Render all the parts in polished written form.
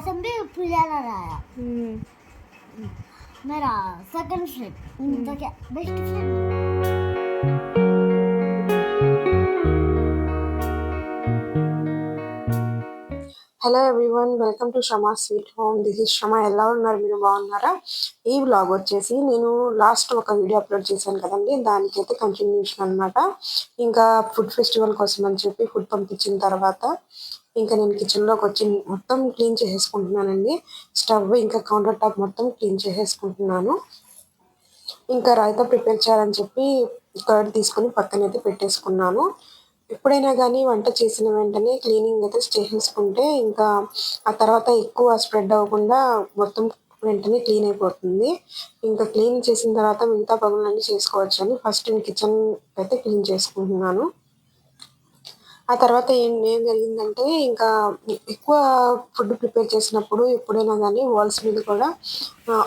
Assembly Pujara रहा मेरा second friend तो क्या best friend hello everyone, welcome to Shama sweet home. This is Shama. ఎలా ఉన్నారు? మీరు బాగున్నారా? ఈ వ్లాగ్ వచ్చేసి నేను లాస్ట్ ఒక వీడియో అప్లోడ్ చేశాను కదండి, దానికైతే కంటిన్యూషన్ అనమాట. ఇంకా ఫుడ్ ఫెస్టివల్ కోసం అని చెప్పి ఫుడ్ పంపించిన తర్వాత ఇంకా నేను కిచెన్లోకి వచ్చి మొత్తం క్లీన్ చేసేసుకుంటున్నానండి. స్టవ్ ఇంకా కౌంటర్ టాప్ మొత్తం క్లీన్ చేసేసుకుంటున్నాను. ఇంకా రైతా ప్రిపేర్ చేయాలని చెప్పి కర్డ్ తీసుకొని పక్కనైతే పెట్టేసుకున్నాను. ఎప్పుడైనా కానీ వంట చేసిన వెంటనే క్లీనింగ్ అయితే చేసేసుకుంటే ఇంకా ఆ తర్వాత ఎక్కువ స్ప్రెడ్ అవ్వకుండా మొత్తం వెంటనే క్లీన్ అయిపోతుంది. ఇంకా క్లీన్ చేసిన తర్వాత మిగతా పనులన్నీ చేసుకోవచ్చు అని ఫస్ట్ నేను కిచెన్ అయితే క్లీన్ చేసుకుంటున్నాను. ఆ తర్వాత ఏం జరిగిందంటే ఇంకా ఎక్కువ ఫుడ్ ప్రిపేర్ చేసినప్పుడు ఎప్పుడైనా కానీ వాల్స్ మీద కూడా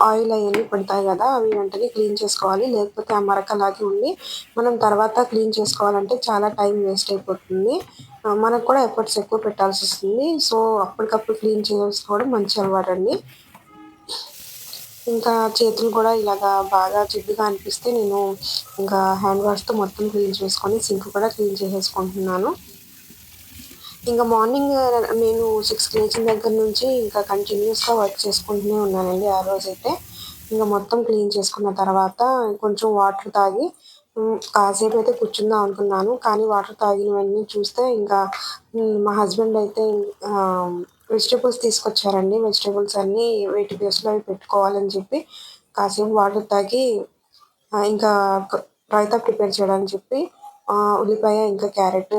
ఆయిల్ అవన్నీ పడతాయి కదా, అవి వెంటనే క్లీన్ చేసుకోవాలి. లేకపోతే ఆ మరకలాగి ఉండి మనం తర్వాత క్లీన్ చేసుకోవాలంటే చాలా టైం వేస్ట్ అయిపోతుంది. మనకు కూడా ఎఫర్ట్స్ ఎక్కువ పెట్టాల్సి వస్తుంది. సో అప్పటికప్పుడు క్లీన్ చేసుకోవడం మంచి అలవాటు అండి. ఇంకా చేతులు కూడా ఇలాగా బాగా జిడ్డుగా అనిపిస్తే నేను ఇంకా హ్యాండ్ వాష్తో మొత్తం క్లీన్ చేసుకొని సింక్ కూడా క్లీన్ చేసేసుకుంటున్నాను. ఇంకా మార్నింగ్ నేను 6కి లేచిన దగ్గర నుంచి ఇంకా కంటిన్యూస్గా వర్క్ చేసుకుంటూనే ఉన్నానండి. ఆ రోజైతే ఇంకా మొత్తం క్లీన్ చేసుకున్న తర్వాత కొంచెం వాటర్ తాగి కాసేపు అయితే కూర్చుందాం అనుకున్నాను. కానీ వాటర్ తాగిన వెంటనే చూస్తే ఇంకా మా హస్బెండ్ అయితే వెజిటేబుల్స్ తీసుకొచ్చారండి. వెజిటేబుల్స్ అన్నీ వేటి ప్లేస్లో అవి పెట్టుకోవాలని చెప్పి కాసేపు వాటర్ తాగి ఇంకా రైతా ప్రిపేర్ చేయడానికి చెప్పి ఉల్లిపాయ ఇంకా క్యారెట్,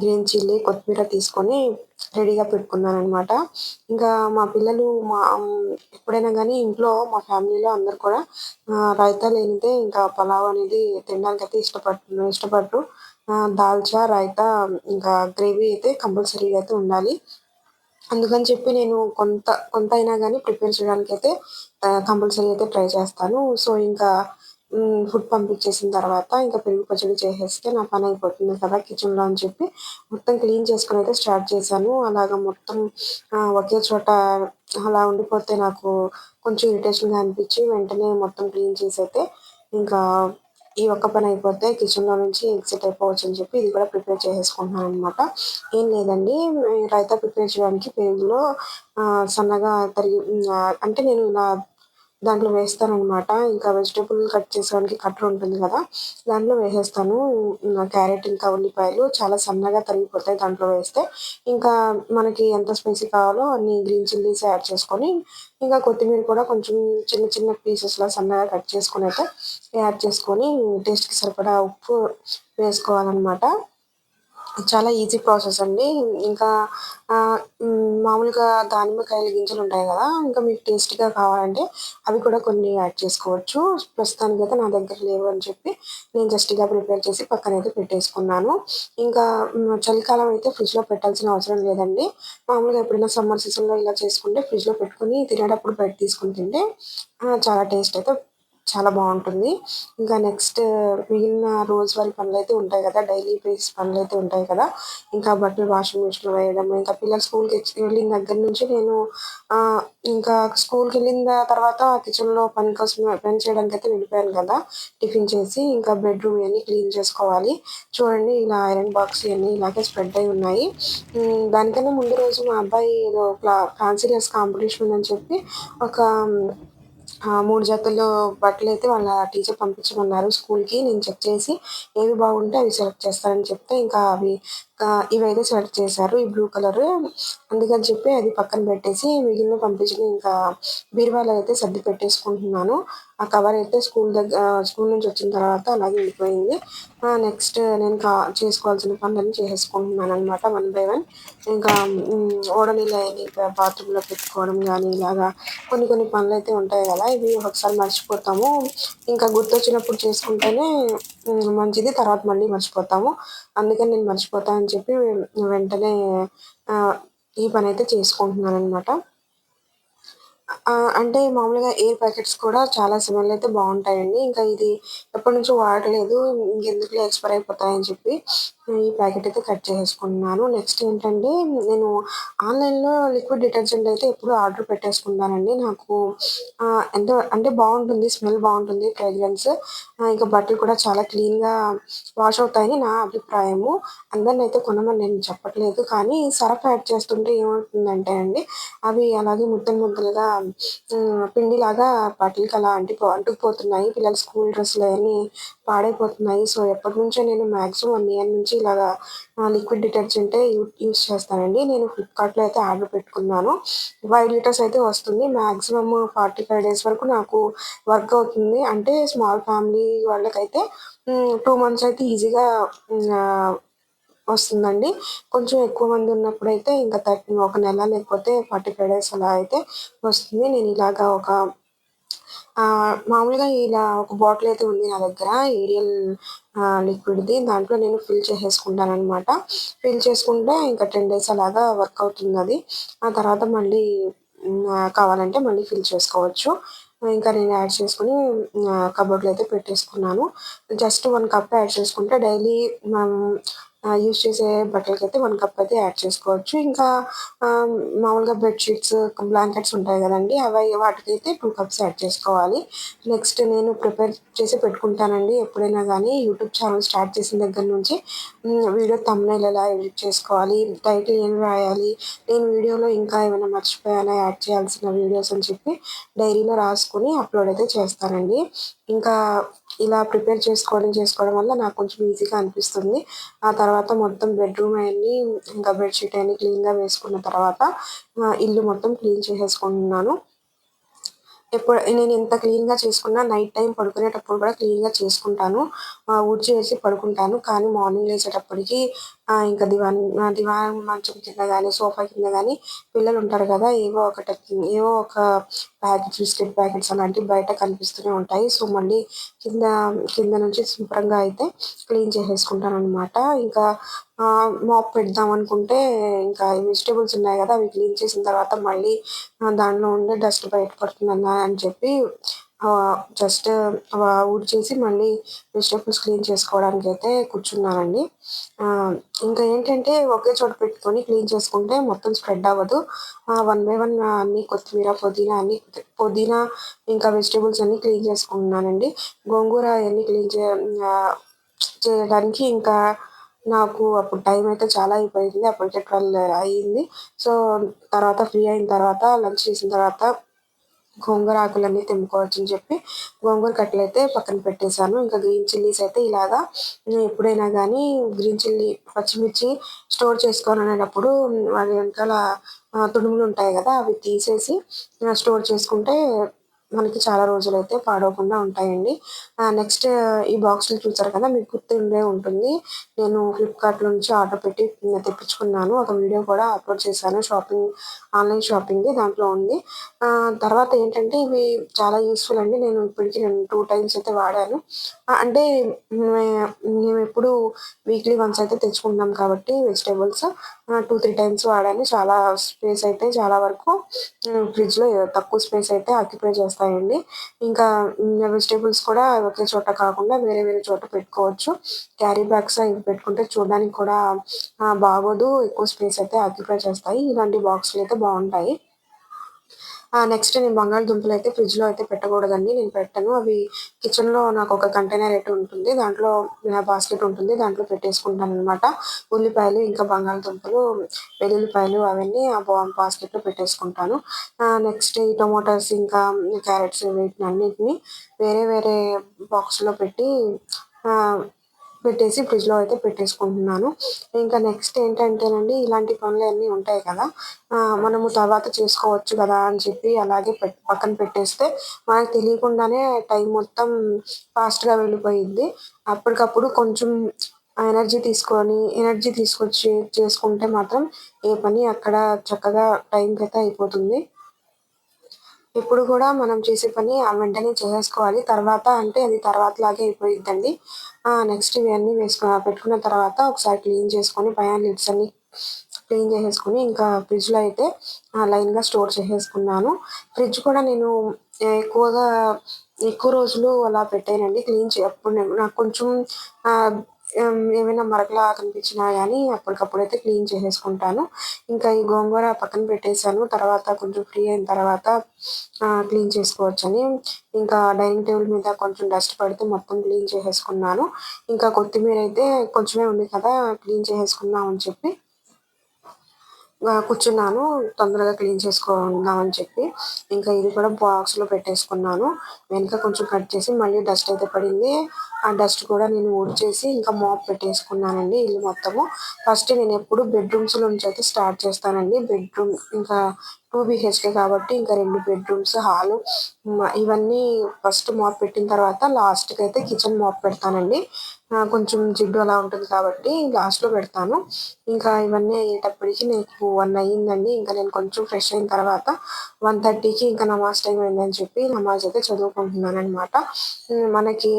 గ్రీన్ చిల్లీ, కొత్తిమీర తీసుకొని రెడీగా పెట్టుకున్నాననమాట. ఇంకా మా పిల్లలు ఎప్పుడైనా కానీ ఇంట్లో మా ఫ్యామిలీలో అందరూ కూడా రైతా లేనిదే ఇంకా పలావ్ అనేది తినడానికైతే ఇష్టపడరు. దాల్చా, రైతా ఇంకా గ్రేవీ అయితే కంపల్సరీగా అయితే ఉండాలి. అందుకని చెప్పి నేను కొంత అయినా కానీ ప్రిపేర్ చేయడానికైతే కంపల్సరీ అయితే ట్రై చేస్తాను. సో ఇంకా ఫుడ్ పంపించేసిన తర్వాత ఇంకా పెరుగు పచ్చడి చేసేస్తే నా పని అయిపోతుంది కదా కిచెన్లో అని చెప్పి మొత్తం క్లీన్ చేసుకొని అయితే స్టార్ట్ చేశాను. అలాగ మొత్తం ఒకే చోట అలా ఉండిపోతే నాకు కొంచెం ఇరిటేషన్గా అనిపించి వెంటనే మొత్తం క్లీన్ చేసి అయితే ఇంకా ఈ ఒక్క పని అయిపోతే కిచెన్లో నుంచి ఎగ్జిట్ అయిపోవచ్చు అని చెప్పి ఇది కూడా ప్రిపేర్ చేసేసుకుంటున్నాను అనమాట. ఏం లేదండి, రైతా ప్రిపేర్ చేయడానికి పెరుగులో సన్నగా తరిగి అంటే నేను ఇలా దాంట్లో వేస్తాననమాట. ఇంకా వెజిటేబుల్ కట్ చేసుకోవడానికి కట్టర్ ఉంటుంది కదా, దాంట్లో వేసేస్తాను. క్యారెట్ ఇంకా ఉల్లిపాయలు చాలా సన్నగా తరిగిపోతాయి దాంట్లో వేస్తే. ఇంకా మనకి ఎంత స్పైసీ కావాలో అన్ని గ్రీన్ చిల్లీస్ యాడ్ చేసుకొని ఇంకా కొత్తిమీర కూడా కొంచెం చిన్న చిన్న పీసెస్లా సన్నగా కట్ చేసుకొని అయితే యాడ్ చేసుకొని టేస్ట్కి సరిపడా ఉప్పు వేసుకోవాలన్నమాట. చాలా ఈజీ ప్రాసెస్ అండి. ఇంకా మామూలుగా దానిమ్మకాయల గింజలు ఉంటాయి కదా, ఇంకా మీకు టేస్టీగా కావాలంటే అవి కూడా కొన్ని యాడ్ చేసుకోవచ్చు. ప్రస్తుతానికైతే నా దగ్గర లేవు అని చెప్పి నేను జస్ట్ ఇలా ప్రిపేర్ చేసి పక్కనైతే పెట్టేసుకున్నాను. ఇంకా చలికాలం అయితే ఫ్రిడ్జ్లో పెట్టాల్సిన అవసరం లేదండి. మామూలుగా ఎప్పుడైనా సమ్మర్ సీజన్లో ఇలా చేసుకుంటే ఫ్రిడ్జ్లో పెట్టుకొని తినేటప్పుడు బయట తీసుకొని తింటే చాలా టేస్ట్ అయితే చాలా బాగుంటుంది. ఇంకా నెక్స్ట్ మిగిలిన రోజువారీ పనులైతే ఉంటాయి కదా, డైలీ బేస్ పనులైతే ఉంటాయి కదా. ఇంకా బట్టలు వాషింగ్ మిషన్లో వేయడం, ఇంకా పిల్లలు స్కూల్కి వెళ్ళిన దగ్గర నుంచి నేను ఇంకా స్కూల్కి వెళ్ళిన తర్వాత కిచెన్లో పని చేయడానికి అయితే వెళ్ళిపోయాను కదా. టిఫిన్ చేసి ఇంకా బెడ్రూమ్ ఇవన్నీ క్లీన్ చేసుకోవాలి. చూడండి ఇలా ఐరన్ బాక్స్ ఇవన్నీ ఇలాగే స్ప్రెడ్ అయి ఉన్నాయి. దానికన్నా ముందు రోజు మా అబ్బాయి ఏదో ఫ్యాన్సీ డ్రెస్ కాంపిటీషన్ ఉందని చెప్పి ఒక 3 జతలు బట్టలైతే వాళ్ళ టీచర్ పంపించమన్నారు స్కూల్‌కి. నేను చెక్ చేసి ఏవి బాగుంటే అవి సెలెక్ట్ చేస్తానని చెప్తే ఇంకా ఇవైతే సెలెక్ట్ చేశారు. ఈ బ్లూ కలరు. అందుకని చెప్పి అది పక్కన పెట్టేసి మిగిలినవి పంపించినవి ఇంకా బీరువాలో అయితే సర్ది పెట్టేసుకుంటున్నాను. ఆ కవర్ అయితే స్కూల్ నుంచి వచ్చిన తర్వాత అలాగే ఉండిపోయింది. నెక్స్ట్ నేను చేసుకోవాల్సిన పనులన్నీ చేసేసుకుంటున్నాననమాట వన్ బై వన్. ఇంకా ఓడనీళ్ళు అయన్నీ బాత్రూంలో పెట్టుకోవడం కానీ ఇలాగా కొన్ని పనులైతే ఉంటాయి కదా, ఇవి ఒకసారి మర్చిపోతాము. ఇంకా గుర్తొచ్చినప్పుడు చేసుకుంటేనే మంచిది, తర్వాత మళ్ళీ మర్చిపోతాము. అందుకని నేను మర్చిపోతా అని చెప్పి వెంటనే ఈ పనైతే చేసుకుంటున్నాననమాట. అంటే మామూలుగా ఎయిర్ ప్యాకెట్స్ కూడా చాలా స్మెల్ అయితే బాగుంటాయండి. ఇంకా ఇది ఎప్పటినుంచో వాడలేదు, ఇంకెందుకులే ఎక్స్‌పైర్ అయిపోతాయని చెప్పి ఈ ప్యాకెట్ అయితే కట్ చేసేసుకుంటున్నాను. నెక్స్ట్ ఏంటంటే నేను ఆన్‌లైన్‌లో లిక్విడ్ డిటర్జెంట్ అయితే ఎప్పుడూ ఆర్డర్ పెట్టేసుకుంటానండి. నాకు ఎంతో అంటే బావుంటుంది. స్మెల్ బావుంటుంది. ఫ్రేగ్రెన్స్ ఇంకా బట్టలు కూడా చాలా క్లీన్‌గా వాష్ అవుతాయని నా అభిప్రాయము. అందరినైతే కొనమని నేను చెప్పట్లేదు. కానీ సర్ఫ్ యాడ్ చేస్తుంటే ఏమవుతుందంటే అండి, అవి అలాగే ముద్దలు ముద్దలుగా పిండిలాగా బట్టలకి అలా అంటుకుపోతున్నాయి. పిల్లల స్కూల్ డ్రెస్సులు అయన్నీ పాడైపోతున్నాయి. సో, ఎప్పటినుంచో నేను మాక్సిమం 1 ఇయర్ నుంచి ఇలాగా లిక్విడ్ డిటర్జెంటే యూజ్ చేస్తానండి. నేను ఫ్లిప్‌కార్ట్‌లో అయితే ఆర్డర్ పెట్టుకున్నాను. 5 లీటర్స్ అయితే వస్తుంది. మాక్సిమం 45 డేస్ వరకు నాకు వర్క్ అవుతుంది. అంటే స్మాల్ ఫ్యామిలీ వాళ్ళకైతే 2 మంత్స్ అయితే ఈజీగా వస్తుందండి. కొంచెం ఎక్కువ మంది ఉన్నప్పుడైతే ఇంకా ఒక నెల లేకపోతే 45 డేస్ అలా అయితే వస్తుంది. నేను ఇలాగా మామూలుగా ఇలా ఒక బాటిల్ అయితే ఉంది నా దగ్గర ఏరియల్ లిక్విడ్‌ది. దాంట్లో నేను ఫిల్ చేసేసుకుంటాననమాట. ఫిల్ చేసుకుంటే ఇంకా 10 డేస్ అలాగా వర్క్ అవుతుందది. ఆ తర్వాత మళ్ళీ కావాలంటే మళ్ళీ ఫిల్ చేసుకోవచ్చు. ఇంకా నేను యాడ్ చేసుకొని కబోర్డ్‌లో అయితే పెట్టేసుకున్నాను. జస్ట్ 1 కప్ యాడ్ చేసుకుంటే డైలీ మనం యూజ్ చేసే బట్టలకైతే 1 కప్ అయితే యాడ్ చేసుకోవచ్చు. ఇంకా మామూలుగా బెడ్‌షీట్స్, బ్లాంకెట్స్ ఉంటాయి గదండీ! వాటికైతే 2 కప్స్ యాడ్ చేసుకోవాలి. నెక్స్ట్ నేను ప్రిపేర్ చేసి పెట్టుకుంటానండి. ఎప్పుడైనా గానీ యూట్యూబ్ ఛానెల్ స్టార్ట్ చేసిన దగ్గర నుంచి వీడియో థంబ్‌నెయిల్ ఎలా ఎడిట్ చేసుకోవాలి, టైటిల్ ఏం రాయాలి, నేను వీడియోలో ఇంకా ఏమైనా మర్చిపోయానా యాడ్ చేయాల్సిన వీడియోస్ అని చెప్పి డైరీలో రాసుకొని అప్‌లోడ్ అయితే చేస్తానండి. ఇంకా ఇలా ప్రిపేర్ చేసుకోవడం వల్ల నాకు కొంచెం ఈజీగా అనిపిస్తుంది. ఆ తర్వాత మొత్తం బెడ్‌రూమ్ అయన్నీ ఇంకా బెడ్‌షీట్ అయన్నీ క్లీన్‌గా వేసుకున్న తర్వాత ఇల్లు మొత్తం క్లీన్ చేసేసుకుంటున్నాను. నేను ఎంత క్లీన్‌గా చేసుకున్నా నైట్ టైమ్ పడుకునేటప్పుడు కూడా క్లీన్‌గా చేసుకుంటాను. ఊడ్చేసి పడుకుంటాను. కానీ మార్నింగ్ లేచేటప్పటికి ఇంకా దివాన్ మంచం కింద గానీ, సోఫా కింద గానీ పిల్లలుంటారు కదా! ఏవో ఒక ప్యాకెట్స్, బిస్కెట్ ప్యాకెట్స్ అలాంటివి బయట కనిపిస్తూనే ఉంటాయి. సో, మళ్ళీ కింద కింద నుంచి శుభ్రంగా అయితే క్లీన్ చేసేసుకుంటాననమాట. ఇంకా మాప్ పెడదామనుకుంటే ఇంకా వెజిటబుల్స్ ఉన్నాయి గదా! అవి క్లీన్ చేసిన తర్వాత మళ్ళీ దాంట్లో ఉండే డస్ట్ బయట పడుతుందన్నా అని చెప్పి జస్ట్ ఊడ్చేసి మళ్ళీ వెజిటబుల్స్ క్లీన్ చేసుకోవడానికైతే కూర్చున్నానండి. ఇంకా ఏంటంటే ఒకే చోట పెట్టుకొని క్లీన్ చేసుకుంటే మొత్తం స్ప్రెడ్ అవ్వదు. వన్ బై వన్ అన్నీ కొత్తిమీర, పుదీనా ఇంకా వెజిటబుల్స్ అన్నీ క్లీన్ చేసుకుంటున్నానండి. గోంగూర అయన్నీ చేయడానికి ఇంకా నాకు అప్పుడు టైం అయితే చాలా అయిపోయింది. అప్పటికే 12 అయింది. సో, తర్వాత ఫ్రీ అయిన తర్వాత లంచ్ చేసిన తర్వాత గోంగూర ఆకులన్నీ తెంపుకోవచ్చని చెప్పి గోంగూర కట్టెలైతే పక్కన పెట్టేశాను. ఇంకా గ్రీన్ చిల్లీస్ అయితే ఇలాగా ఎప్పుడైనా గానీ పచ్చిమిర్చి స్టోర్ చేసుకోవాలనేటప్పుడు వాటి వెనకాల తుడుములుంటాయి గదా! అవి తీసేసి స్టోర్ చేసుకుంటే మనకి చాలా రోజులైతే పాడవకుండా ఉంటాయండి. నెక్స్ట్ ఈ బాక్సులు చూసారు కదా! మీకు గుర్తుండే ఉంటుంది. నేను ఫ్లిప్‌కార్ట్‌లో నుంచి ఆర్డర్ పెట్టి తెప్పించుకున్నాను. ఒక వీడియో కూడా అప్‌లోడ్ చేశాను. ఆన్‌లైన్ షాపింగ్‌ది దాంట్లో ఉంది. తర్వాత ఏంటంటే ఇవి చాలా యూజ్‌ఫుల్ అండి. నేను ఇప్పటికి 2 టైమ్స్ అయితే వాడాను. అంటే మే మేమెప్పుడు వీక్లీ వన్స్ అయితే తెచ్చుకుంటాం కాబట్టి వెజిటబుల్స్ 2, 3 టైమ్స్ వాడాను. చాలా స్పేస్ అయితే చాలా వరకు ఫ్రిడ్జ్‌లో తక్కువ స్పేస్ అయితే ఆక్యుపై చేస్తాయండి. ఇంకా వెజిటబుల్స్ కూడా ఒకే చోట కాకుండా వేరే వేరే చోట పెట్టుకోవచ్చు. క్యారీ బ్యాగ్స్ ఇవి పెట్టుకుంటే చూడడానికి కూడా బాగోదు. ఎక్కువ స్పేస్ అయితే ఆక్యుపై చేస్తాయి. ఇలాంటి బాక్సులయితే బావుంటాయి. నెక్స్ట్ నేను బంగాళదుంపలైతే ఫ్రిడ్జ్‌లో అయితే పెట్టకూడదండి. నేను పెట్టను. అవి కిచెన్‌లో నాకొక కంటైనర్ అయితే ఉంటుంది. దాంట్లో బాస్కెట్ ఉంటుంది. దాంట్లో పెట్టేసుకుంటాననమాట. ఉల్లిపాయలు, ఇంకా బంగాళదుంపలు, వెల్లుల్లిపాయలు అవన్నీ ఆ బాస్కెట్‌లో పెట్టేసుకుంటాను. నెక్స్ట్ ఈ టొమాటోస్ ఇంకా క్యారెట్స్ వీటినన్నిటిని వేరే వేరే బాక్స్‌లో పెట్టేసి ఫ్రిడ్జ్‌లో అయితే పెట్టేసుకుంటున్నాను. ఇంకా నెక్స్ట్ ఏంటంటేనండి ఇలాంటి పనులన్నీ ఉంటాయి కదా! మనము తర్వాత చేసుకోవచ్చు గదా! అని చెప్పి అలాగే పక్కన పెట్టేస్తే మనకు తెలియకుండానే టైం మొత్తం ఫాస్ట్‌గా వెళ్ళిపోయిద్ది. అప్పటికప్పుడు కొంచెం ఎనర్జీ తీసుకొచ్చి చేసుకుంటే మాత్రం ఏ పని అక్కడ చక్కగా టైంకైతే అయిపోతుంది. ఎప్పుడు కూడా మనం చేసే పని వెంటనే చేసేసుకోవాలి. తర్వాత అంటే అది తర్వాతలాగే అయిపోయిద్దండి. నెక్స్ట్ ఇవన్నీ పెట్టుకున్న తర్వాత ఒకసారి క్లీన్ చేసుకొని పైన లిడ్స్ అన్నీ క్లీన్ చేసేసుకొని ఇంకా ఫ్రిడ్జ్‌లో అయితే లైన్‌గా స్టోర్ చేసేసుకున్నాను. ఫ్రిడ్జ్ కూడా నేను ఎక్కువ రోజులు అలా పెట్టానండి. క్లీన్ చే అప్పుడు నాకు కొంచెం ఆహ్, ఏమైనా మరకలా కనిపించినా గానీ అప్పటికప్పుడైతే క్లీన్ చేసేసుకుంటాను. ఇంకా ఈ గోంగూర పక్కన పెట్టేసాను. తర్వాత కొంచెం ఫ్రీ అయిన తర్వాత క్లీన్ చేసుకోవచ్చని. ఇంకా డైనింగ్ టేబుల్ మీద కొంచెం డస్ట్ పడితే మొత్తం క్లీన్ చేసేసుకున్నాను. ఇంకా కొత్తిమీర అయితే కొంచెమే ఉంది కదా క్లీన్ చేసేసుకుందాం అని చెప్పి కూర్చున్నాను. తొందరగా క్లీన్ చేసుకుందామని చెప్పి. ఇంకా ఇది కూడా బాక్స్‌లో పెట్టేసుకున్నాను. వెనక కొంచెం కట్ చేసి మళ్ళీ డస్ట్ అయితే పడింది. ఆ డస్ట్ కూడా నేను ఊడ్చేసి ఇంకా మాప్ పెట్టేసుకున్నానండి ఇల్లు మొత్తము. ఫస్ట్ నేనెప్పుడు బెడ్‌రూమ్స్‌లో నుంచి అయితే స్టార్ట్ చేస్తానండి. బెడ్‌రూమ్ ఇంకా 2 బీహెచ్‌కే కాబట్టి ఇంకా 2 బెడ్‌రూమ్స్, హాలు ఇవన్నీ ఫస్ట్ మాప్ పెట్టిన తర్వాత లాస్ట్‌కైతే కిచెన్ మాప్ పెడతానండి. కొంచెం జిడ్డు అలా ఉంటుంది కాబట్టి లాస్ట్‌లో పెడతాను. ఇంకా ఇవన్నీ అయ్యేటప్పటికి నాకు 1 అయ్యిందండి. ఇంకా నేను కొంచెం ఫ్రెష్ అయిన తర్వాత 1:30కి ఇంకా నమాజ్ టైమ్ అయిందని చెప్పి నమాజ్ అయితే చదువుకుంటున్నాననమాట. మనకి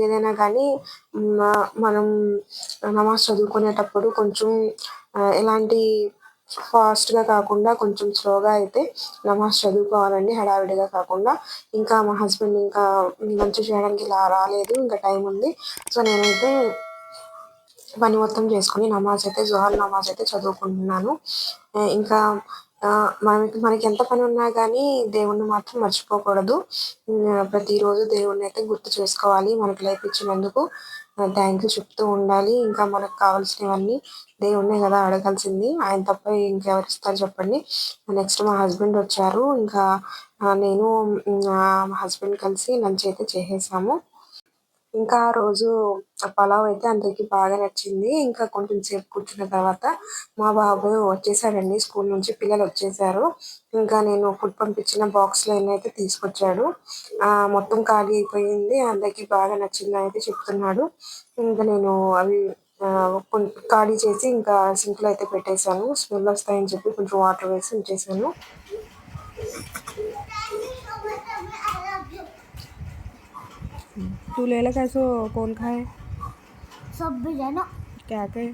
ఏదైనా కానీ మనం నమాజ్ చదువుకునేటప్పుడు కొంచెం ఎలాంటి ఫాస్ట్‌గా కాకుండా కొంచెం స్లోగా అయితే నమాజ్ చదువుకోవాలండి. హడావిడిగా కాకుండా. ఇంకా మా హస్బెండ్ ఇంకా లంచ్ చేయడానికి ఇలా రాలేదు. ఇంకా టైం ఉంది. సో, నేనైతే పని మొత్తం చేసుకొని జుహార్ నమాజ్ అయితే చదువుకుంటున్నాను. ఇంకా మనకి ఎంత పని ఉన్నా గానీ దేవుడిని మాత్రం మర్చిపోకూడదు. ప్రతిరోజు దేవుడినైతే గుర్తు చేసుకోవాలి. మనకి లైఫ్ ఇచ్చినందుకు థ్యాంక్ యూ చెప్తూ ఉండాలి. ఇంకా మనకు కావాల్సినవన్నీ దేవుడినే గదా అడగాల్సింది. ఆయన తప్ప ఇంకెవరిస్తారు చెప్పండి. నెక్స్ట్ మా హస్బెండ్ వచ్చారు. ఇంకా నేను మా హస్బెండ్ కలిసి లంచ్ అయితే చేసేసాము. ఇంకా ఆ రోజు పలావ్ అయితే అందరికి బాగా నచ్చింది. ఇంకా కొంచెం సేపు కూర్చున్న తర్వాత మా బాబు వచ్చేసాడండి స్కూల్ నుంచి. పిల్లలొచ్చేసారు. ఇంకా నేను ఫుడ్ పంపించిన బాక్స్‌లో అయితే తీసుకొచ్చాడు. మొత్తం ఖాళీ అయిపోయింది. అందరికి బాగా నచ్చిందని అయితే చెప్తున్నాడు. ఇంకా నేను అవి ఖాళీ చేసి ఇంకా సింక్‌లో అయితే పెట్టేసాను. స్మెల్ వస్తాయని చెప్పి కొంచెం వాటర్ వేసి ఉంచేసాను. तू ले ला कैसो कौन खाए सब भी जाना क्या के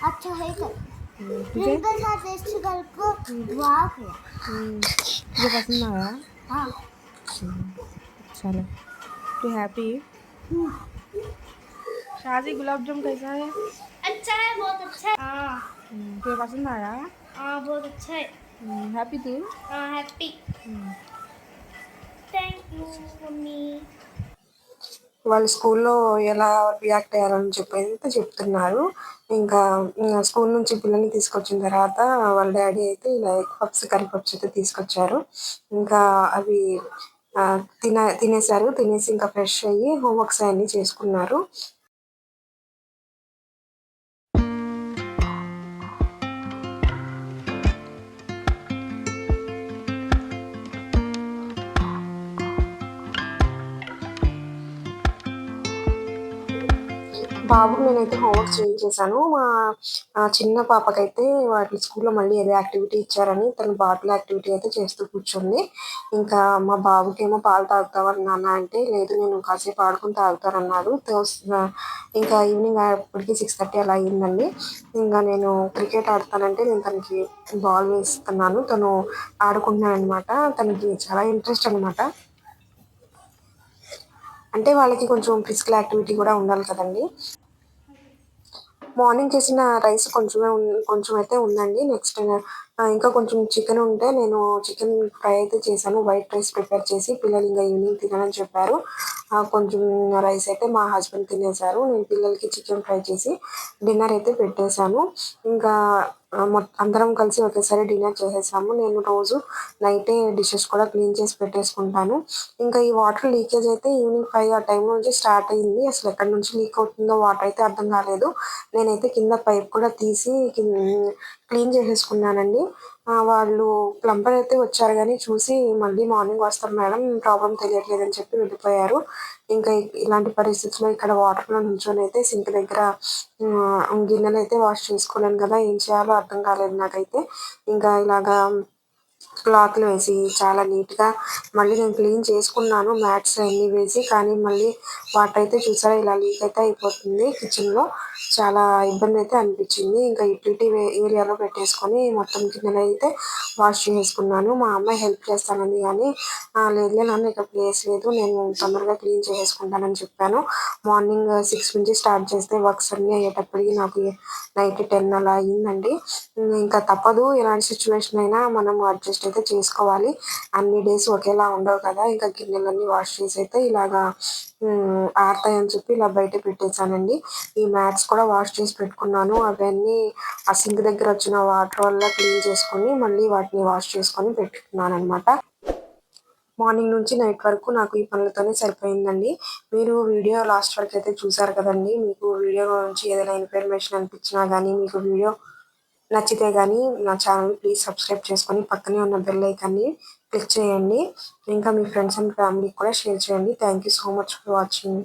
अच्छा है कर तुझे ट्विंकल साथ टेस्ट करके दुआ किया। तुझे पसंद आया हाँ चलो तू हैप्पी शाजी गुलाब जामुन कैसा है अच्छा है बहुत अच्छा है। हाँ तुझे पसंद आया हाँ बहुत अच्छा है। हैप्पी तू हाँ हैप्पी थैंक यू मम्मी। వాళ్ళు స్కూల్లో ఎలా రియాక్ట్ అయ్యారని చెప్పి చెప్తున్నారు. ఇంకా స్కూల్ నుంచి పిల్లల్ని తీసుకొచ్చిన తర్వాత వాళ్ళ డ్యాడీ అయితే ఇలా ఎగ్ పఫ్స్, కర్రీ పఫ్స్ అయితే తీసుకొచ్చారు. ఇంకా అవి తినేసారు. తినేసి ఇంకా ఫ్రెష్ అయ్యి హోంవర్క్స్ అయన్నీ చేసుకున్నారు. బాబుకి నేనైతే హోంవర్క్ చేయించేసాను. మా చిన్న పాపకైతే వాటి స్కూల్‌లో మళ్ళీ ఏదో యాక్టివిటీ ఇచ్చారని తను బాటిల్ యాక్టివిటీ అయితే చేస్తూ కూర్చుంది. ఇంకా మా బాబుకేమో పాలు తాగుతావా నాన్న అంటే, లేదు నేను కాసేపు ఆడుకొని తాగుతానన్నాడు. ఇంకా ఈవినింగ్ అయ్యేప్పటికి 6:30 అలా అయిందండి. ఇంకా నేను క్రికెట్ ఆడతానంటే నేను తనకి బాల్ వేస్తున్నాను. తను ఆడుకుంటున్నాడనమాట. తనకి చాలా ఇంట్రెస్ట్ అనమాట. అంటే వాళ్ళకి కొంచెం ఫిజికల్ యాక్టివిటీ కూడా ఉండాలి కదండీ! మార్నింగ్ చేసిన రైస్ కొంచెం అయితే ఉందండి. నెక్స్ట్ ఇంకా కొంచెం చికెన్ ఉంటే నేను చికెన్ ఫ్రై అయితే చేశాను. వైట్ రైస్ ప్రిపేర్ చేసి పిల్లలు ఇంకా ఈవినింగ్ తిననని చెప్పారు. కొంచెం రైస్ అయితే మా హస్బెండ్ తినేసారు. నేను పిల్లలకి చికెన్ ఫ్రై చేసి డిన్నర్ అయితే పెట్టేసాను. ఇంకా అందరం కలిసి ఒకేసారి డిన్నర్ చేసేసాము. నేను రోజు నైటే డిషెస్ కూడా క్లీన్ చేసి పెట్టేసుకుంటాను. ఇంకా ఈ వాటర్ లీకేజ్ అయితే ఈవినింగ్ 5 ఆ టైంలో నుంచి స్టార్ట్ అయింది. అసలు ఎక్కడి నుంచి లీక్ అవుతుందో వాటర్ అయితే అర్థం కాలేదు. నేనైతే కింద పైప్ కూడా తీసి క్లీన్ చేసేసుకున్నానండి. వాళ్ళు ప్లంబర్ అయితే వచ్చారు గానీ చూసి మళ్ళీ మార్నింగ్ వస్తాం మేడం ప్రాబ్లమ్ తెలియట్లేదని చెప్పి వెళ్ళిపోయారు. ఇంకా ఇలాంటి పరిస్థితిలో ఇక్కడ వాటర్‌లో నుంచొనైతే సింక్ దగ్గర గిన్నెలైతే వాష్ చేసుకోలేను కదా! ఏం చేయాలో అర్థం కాలేదు నాకైతే. ఇంకా ఇలాగా క్లాత్లు వేసి చాలా నీట్గా మళ్ళీ నేను క్లీన్ చేసుకున్నాను మ్యాట్స్ అన్నీ వేసి. కానీ మళ్ళీ వాటర్ అయితే చూసారా ఇలా లీక్ అయితే అయిపోతుంది కిచెన్లో. చాలా ఇబ్బంది అయితే అనిపించింది. ఇంకా యూటిలిటీ ఏరియాలో పెట్టేసుకొని మొత్తం గిన్నెలు అయితే వాష్ చేసుకున్నాను. మా అమ్మాయి హెల్ప్ చేస్తానంది కానీ లేదులే నాన్న ఇక్కడ ప్లేస్ లేదు, నేను తొందరగా క్లీన్ చేసుకుంటానని చెప్పాను. మార్నింగ్ 6 నుంచి స్టార్ట్ చేస్తే వర్క్స్ అన్నీ అయ్యేటప్పటికి నాకు నైట్ 10 అలా అయిందండి. ఇంకా తప్పదు, ఎలాంటి సిచ్యువేషన్ అయినా మనం అడ్జస్ట్ అయితే చేసుకోవాలి. అన్ని డేస్ ఒకేలా ఉండవు కదా. ఇంకా గిన్నెలన్నీ వాష్ చేసి అయితే ఇలాగా ఆరుతాయని చెప్పి ఇలా బయట పెట్టేశానండి. ఈ మ్యాట్స్ కూడా వాష్ చేసి పెట్టుకున్నాను. అవన్నీ ఆ సింక్ దగ్గర వచ్చిన వాటర్ వల్ల క్లీన్ చేసుకొని మళ్ళీ వాటిని వాష్ చేసుకొని పెట్టుకున్నాను అనమాట. మార్నింగ్ నుంచి నైట్ వరకు నాకు ఈ పనులతోనే సరిపోయిందండి. మీరు వీడియో లాస్ట్ వరకు అయితే చూసారు కదండి. మీకు వీడియో గురించి ఏదైనా ఇన్ఫర్మేషన్ అనిపించినా కానీ, మీకు వీడియో నచ్చితే కానీ నా ఛానల్ ప్లీజ్ సబ్స్క్రైబ్ చేసుకొని పక్కనే ఉన్న బెల్ ఐకాన్ని క్లిక్ చేయండి. ఇంకా మీ ఫ్రెండ్స్ అండ్ ఫ్యామిలీకి కూడా షేర్ చేయండి. Thank you so much for watching.